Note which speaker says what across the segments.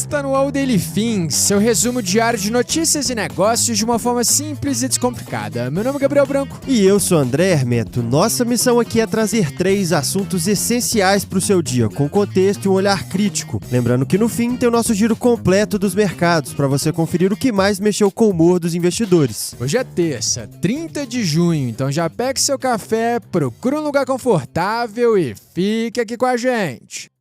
Speaker 1: Está no ar o Daily Fins, seu resumo diário de notícias e negócios de uma forma simples e descomplicada. Meu nome é Gabriel Branco.
Speaker 2: E eu sou André Hermeto. Nossa missão aqui é trazer 3 assuntos essenciais para o seu dia, com contexto e um olhar crítico. Lembrando que no fim tem o nosso giro completo dos mercados, para você conferir o que mais mexeu com o humor dos investidores.
Speaker 1: Hoje é terça, 30 de junho, então já pegue seu café, procure um lugar confortável e fique aqui com a gente.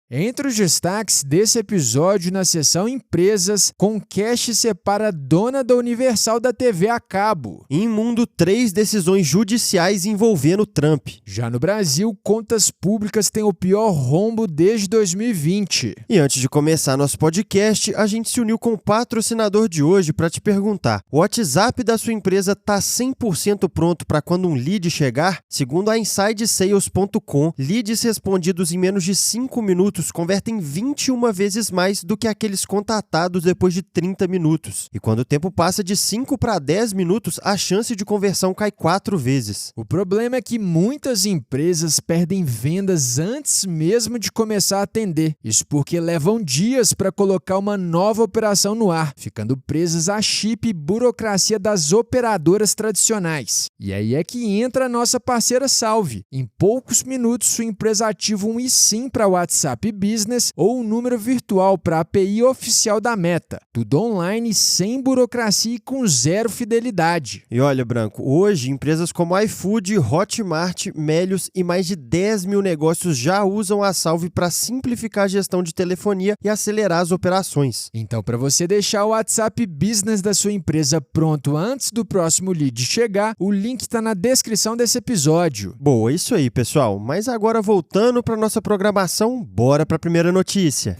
Speaker 1: Entre os destaques desse episódio na seção Empresas, Comcast separa a dona da Universal da TV a cabo.
Speaker 2: Em mundo, 3 decisões judiciais envolvendo Trump.
Speaker 1: Já no Brasil, contas públicas têm o pior rombo desde 2020.
Speaker 2: E antes de começar nosso podcast, a gente se uniu com o patrocinador de hoje para te perguntar: o WhatsApp da sua empresa está 100% pronto para quando um lead chegar? Segundo a InsideSales.com, leads respondidos em menos de 5 minutos convertem 21 vezes mais do que aqueles contatados depois de 30 minutos. E quando o tempo passa de 5 para 10 minutos, a chance de conversão cai 4 vezes.
Speaker 1: O problema é que muitas empresas perdem vendas antes mesmo de começar a atender. Isso porque levam dias para colocar uma nova operação no ar, ficando presas à chip e burocracia das operadoras tradicionais. E aí é que entra a nossa parceira Salve. Em poucos minutos, sua empresa ativa um eSIM para WhatsApp Business ou um número virtual para a API oficial da Meta. Tudo online, sem burocracia e com zero fidelidade.
Speaker 2: E olha, Branco, hoje empresas como iFood, Hotmart, Melios e mais de 10 mil negócios já usam a Salve para simplificar a gestão de telefonia e acelerar as operações.
Speaker 1: Então, para você deixar o WhatsApp Business da sua empresa pronto antes do próximo lead chegar, o link está na descrição desse episódio.
Speaker 2: Boa, isso aí, pessoal. Mas agora voltando para nossa programação, bora para a primeira notícia.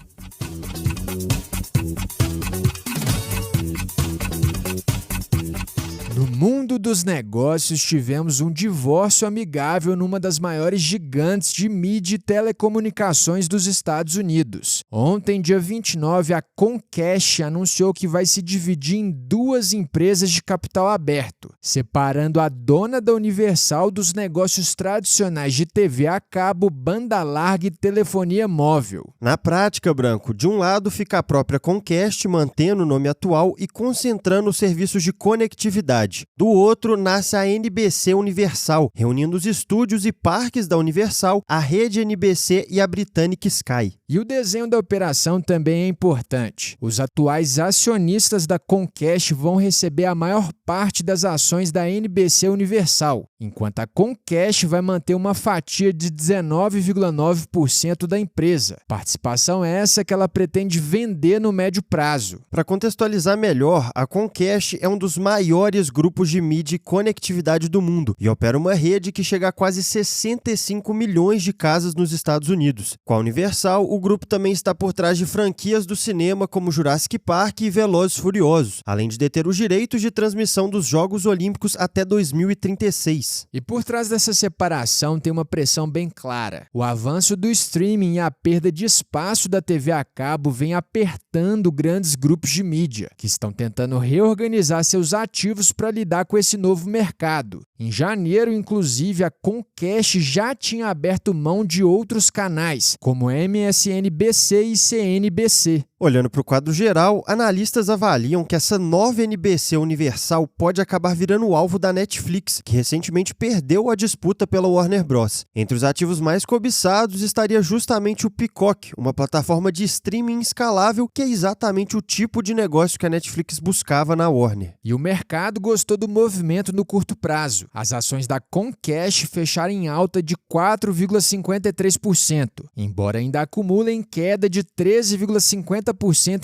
Speaker 1: No mundo dos negócios, tivemos um divórcio amigável numa das maiores gigantes de mídia e telecomunicações dos Estados Unidos. Ontem, dia 29, a Comcast anunciou que vai se dividir em 2 empresas de capital aberto, separando a dona da Universal dos negócios tradicionais de TV a cabo, banda larga e telefonia móvel.
Speaker 2: Na prática, Branco, de um lado fica a própria Comcast, mantendo o nome atual e concentrando os serviços de conectividade. Do outro, nasce a NBC Universal, reunindo os estúdios e parques da Universal, a rede NBC e a Britannic Sky.
Speaker 1: E o desenho da operação também é importante. Os atuais acionistas da Comcast vão receber a maior parte das ações da NBC Universal, enquanto a Comcast vai manter uma fatia de 19,9% da empresa. Participação essa que ela pretende vender no médio prazo.
Speaker 2: Para contextualizar melhor, a Comcast é um dos maiores grupos de mídia e conectividade do mundo e opera uma rede que chega a quase 65 milhões de casas nos Estados Unidos. Com a Universal, o grupo também está por trás de franquias do cinema como Jurassic Park e Velozes e Furiosos, além de deter os direitos de transmissão dos Jogos Olímpicos até 2036.
Speaker 1: E por trás dessa separação tem uma pressão bem clara. O avanço do streaming e a perda de espaço da TV a cabo vem apertando grandes grupos de mídia, que estão tentando reorganizar seus ativos para lidar com esse novo mercado. Em janeiro, inclusive, a Comcast já tinha aberto mão de outros canais, como MSNBC e CNBC.
Speaker 2: Olhando para o quadro geral, analistas avaliam que essa nova NBC Universal pode acabar virando o alvo da Netflix, que recentemente perdeu a disputa pela Warner Bros. Entre os ativos mais cobiçados estaria justamente o Peacock, uma plataforma de streaming escalável que é exatamente o tipo de negócio que a Netflix buscava na Warner.
Speaker 1: E o mercado gostou do movimento no curto prazo. As ações da Comcast fecharam em alta de 4,53%, embora ainda acumulem queda de 13,50%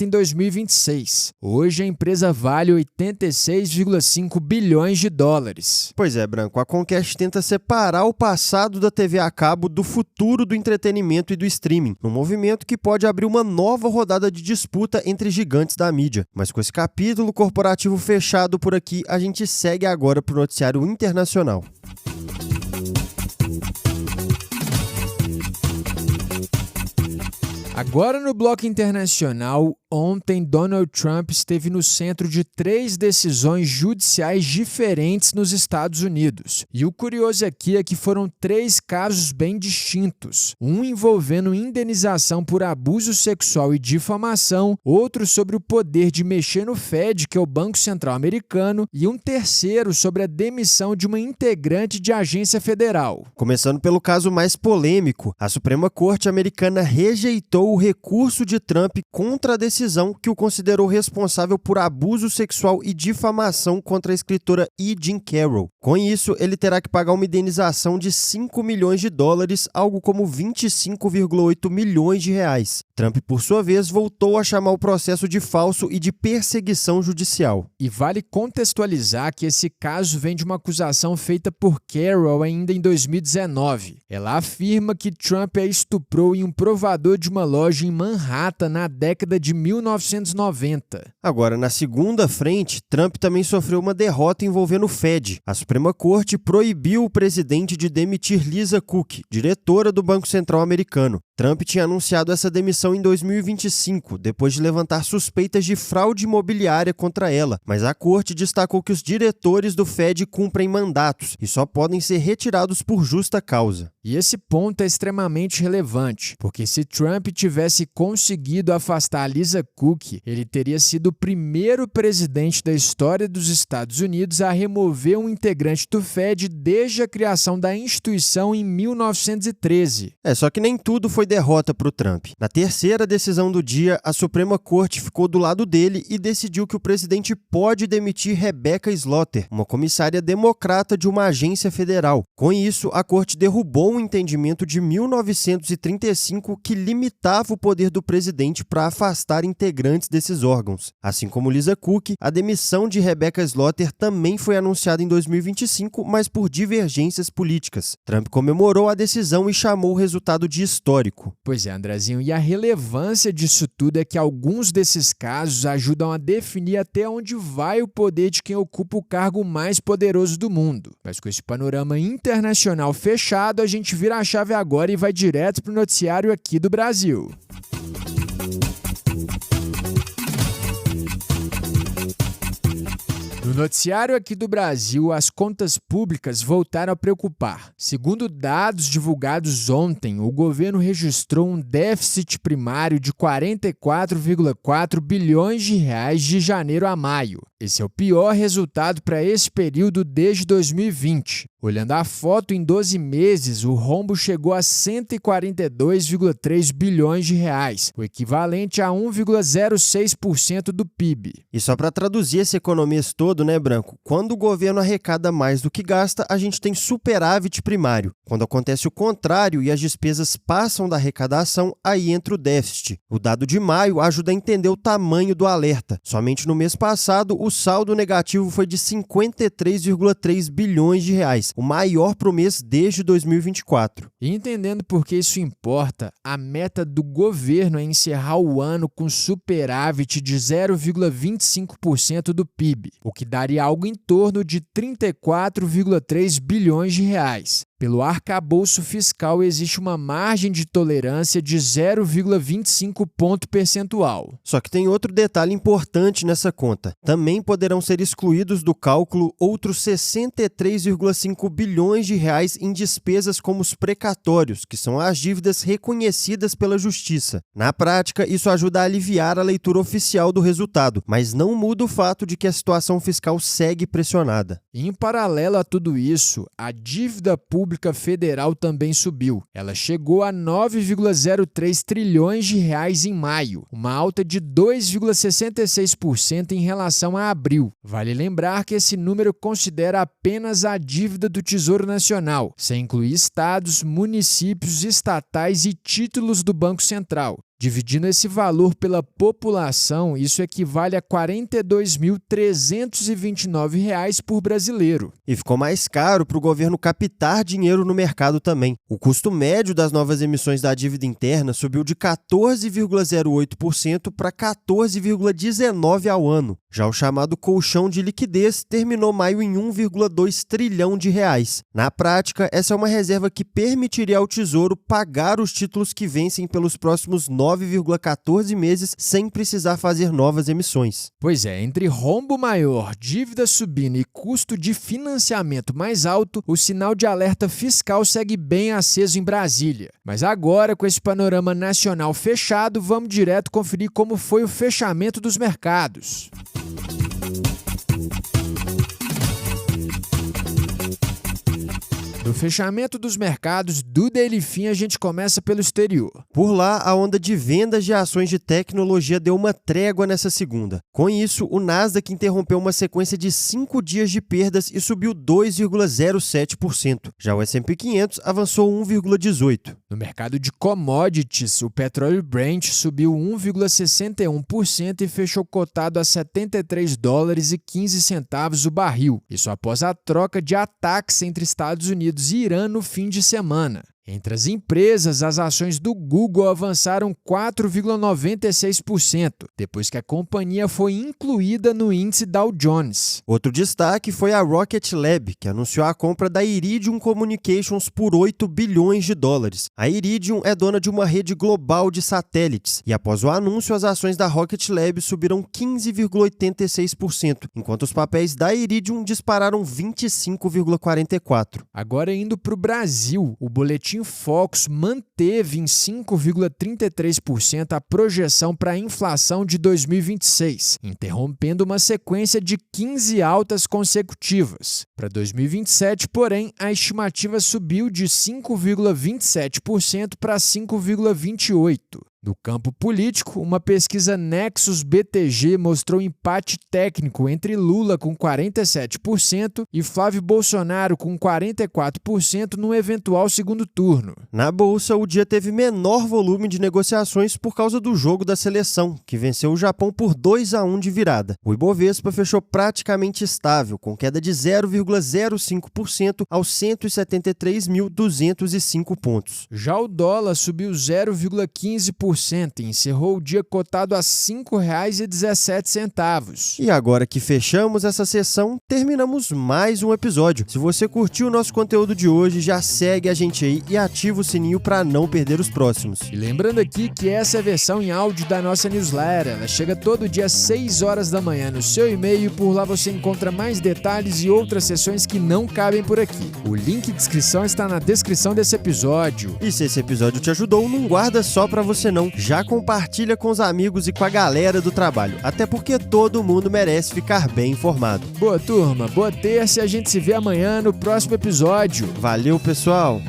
Speaker 1: em 2026. Hoje a empresa vale 86,5 bilhões de dólares.
Speaker 2: Pois é, Branco, a Comcast tenta separar o passado da TV a cabo do futuro do entretenimento e do streaming, num movimento que pode abrir uma nova rodada de disputa entre gigantes da mídia. Mas com esse capítulo corporativo fechado por aqui, a gente segue agora para o noticiário internacional.
Speaker 1: Agora no bloco internacional, ontem Donald Trump esteve no centro de 3 decisões judiciais diferentes nos Estados Unidos. E o curioso aqui é que foram 3 casos bem distintos. Um envolvendo indenização por abuso sexual e difamação, outro sobre o poder de mexer no Fed, que é o Banco Central Americano, e um terceiro sobre a demissão de uma integrante de agência federal.
Speaker 2: Começando pelo caso mais polêmico, a Suprema Corte americana rejeitou o recurso de Trump contra a decisão que o considerou responsável por abuso sexual e difamação contra a escritora E. Jean Carroll. Com isso, ele terá que pagar uma indenização de $5 milhões, algo como 25,8 milhões de reais. Trump, por sua vez, voltou a chamar o processo de falso e de perseguição judicial.
Speaker 1: E vale contextualizar que esse caso vem de uma acusação feita por Carroll ainda em 2019. Ela afirma que Trump a estuprou em um provador de uma loja em Manhattan na década de 1990.
Speaker 2: Agora, na segunda frente, Trump também sofreu uma derrota envolvendo o Fed. A Suprema Corte proibiu o presidente de demitir Lisa Cook, diretora do Banco Central americano. Trump tinha anunciado essa demissão em 2025, depois de levantar suspeitas de fraude imobiliária contra ela, mas a corte destacou que os diretores do Fed cumprem mandatos e só podem ser retirados por justa causa.
Speaker 1: E esse ponto é extremamente relevante, porque se Trump tivesse conseguido afastar Lisa Cook, ele teria sido o primeiro presidente da história dos Estados Unidos a remover um integrante do Fed desde a criação da instituição em 1913.
Speaker 2: Só que nem tudo foi derrota para o Trump. Na terceira decisão do dia, a Suprema Corte ficou do lado dele e decidiu que o presidente pode demitir Rebecca Slaughter, uma comissária democrata de uma agência federal. Com isso, a corte derrubou um entendimento de 1935 que limitava o poder do presidente para afastar integrantes desses órgãos. Assim como Lisa Cook, a demissão de Rebecca Slaughter também foi anunciada em 2025, mas por divergências políticas. Trump comemorou a decisão e chamou o resultado de histórico.
Speaker 1: Pois é, Andrezinho, e a relevância disso tudo é que alguns desses casos ajudam a definir até onde vai o poder de quem ocupa o cargo mais poderoso do mundo. Mas com esse panorama internacional fechado, a gente vira a chave agora e vai direto para o noticiário aqui do Brasil. No noticiário aqui do Brasil, as contas públicas voltaram a preocupar. Segundo dados divulgados ontem, o governo registrou um déficit primário de 44,4 bilhões de reais de janeiro a maio. Esse é o pior resultado para esse período desde 2020. Olhando a foto, em 12 meses, o rombo chegou a 142,3 bilhões de reais, o equivalente a 1,06% do PIB.
Speaker 2: E só para traduzir esse economês todo, né, Branco? Quando o governo arrecada mais do que gasta, a gente tem superávit primário. Quando acontece o contrário e as despesas passam da arrecadação, aí entra o déficit. O dado de maio ajuda a entender o tamanho do alerta. Somente no mês passado, o saldo negativo foi de 53,3 bilhões de reais, o maior para o mês desde 2024.
Speaker 1: E entendendo por que isso importa, a meta do governo é encerrar o ano com superávit de 0,25% do PIB, o que daria algo em torno de 34,3 bilhões de reais. Pelo arcabouço fiscal, existe uma margem de tolerância de 0,25 ponto percentual.
Speaker 2: Só que tem outro detalhe importante nessa conta. Também poderão ser excluídos do cálculo outros 63,5 bilhões de reais em despesas como os precatórios, que são as dívidas reconhecidas pela Justiça. Na prática, isso ajuda a aliviar a leitura oficial do resultado, mas não muda o fato de que a situação fiscal segue pressionada.
Speaker 1: Em paralelo a tudo isso, a dívida pública federal também subiu. Ela chegou a 9,03 trilhões de reais em maio, uma alta de 2,66% em relação a abril. Vale lembrar que esse número considera apenas a dívida do Tesouro Nacional, sem incluir estados, municípios, estatais e títulos do Banco Central. Dividindo esse valor pela população, isso equivale a R$ 42.329 por brasileiro.
Speaker 2: E ficou mais caro para o governo captar dinheiro no mercado também. O custo médio das novas emissões da dívida interna subiu de 14,08% para 14,19% ao ano. Já o chamado colchão de liquidez terminou maio em 1,2 trilhão de reais. Na prática, essa é uma reserva que permitiria ao Tesouro pagar os títulos que vencem pelos próximos 9 9,14 meses sem precisar fazer novas emissões.
Speaker 1: Pois é, entre rombo maior, dívida subindo e custo de financiamento mais alto, o sinal de alerta fiscal segue bem aceso em Brasília. Mas agora, com esse panorama nacional fechado, vamos direto conferir como foi o fechamento dos mercados. No fechamento dos mercados do Daily Fin, a gente começa pelo exterior.
Speaker 2: Por lá, a onda de vendas de ações de tecnologia deu uma trégua nessa segunda. Com isso, o Nasdaq interrompeu uma sequência de 5 dias de perdas e subiu 2,07%. Já o S&P 500 avançou 1,18%.
Speaker 1: No mercado de commodities, o petróleo Brent subiu 1,61% e fechou cotado a $73,15 o barril. Isso após a troca de ataques entre Estados Unidos e Irã no fim de semana. Entre as empresas, as ações do Google avançaram 4,96%, depois que a companhia foi incluída no índice Dow Jones.
Speaker 2: Outro destaque foi a Rocket Lab, que anunciou a compra da Iridium Communications por $8 bilhões. A Iridium é dona de uma rede global de satélites, e após o anúncio, as ações da Rocket Lab subiram 15,86%, enquanto os papéis da Iridium dispararam 25,44%.
Speaker 1: Agora indo para o Brasil, o boletim Focus manteve em 5,33% a projeção para a inflação de 2026, interrompendo uma sequência de 15 altas consecutivas. Para 2027, porém, a estimativa subiu de 5,27% para 5,28%. No campo político, uma pesquisa Nexus BTG mostrou empate técnico entre Lula com 47% e Flávio Bolsonaro com 44% no eventual segundo turno.
Speaker 2: Na Bolsa, o dia teve menor volume de negociações por causa do jogo da seleção, que venceu o Japão por 2-1 de virada. O Ibovespa fechou praticamente estável, com queda de 0,05% aos 173.205 pontos.
Speaker 1: Já o dólar subiu 0,15% e encerrou o dia cotado a R$ 5,17.
Speaker 2: E agora que fechamos essa sessão, terminamos mais um episódio. Se você curtiu o nosso conteúdo de hoje, já segue a gente aí e ativa o sininho para não perder os próximos.
Speaker 1: E lembrando aqui que essa é a versão em áudio da nossa newsletter. Ela chega todo dia às 6 horas da manhã no seu e-mail. Por lá você encontra mais detalhes e outras sessões que não cabem por aqui. O link de inscrição está na descrição desse episódio.
Speaker 2: E se esse episódio te ajudou, não guarda só para você não. Já compartilha com os amigos e com a galera do trabalho, até porque todo mundo merece ficar bem informado.
Speaker 1: Boa turma, boa terça e a gente se vê amanhã no próximo episódio.
Speaker 2: Valeu, pessoal!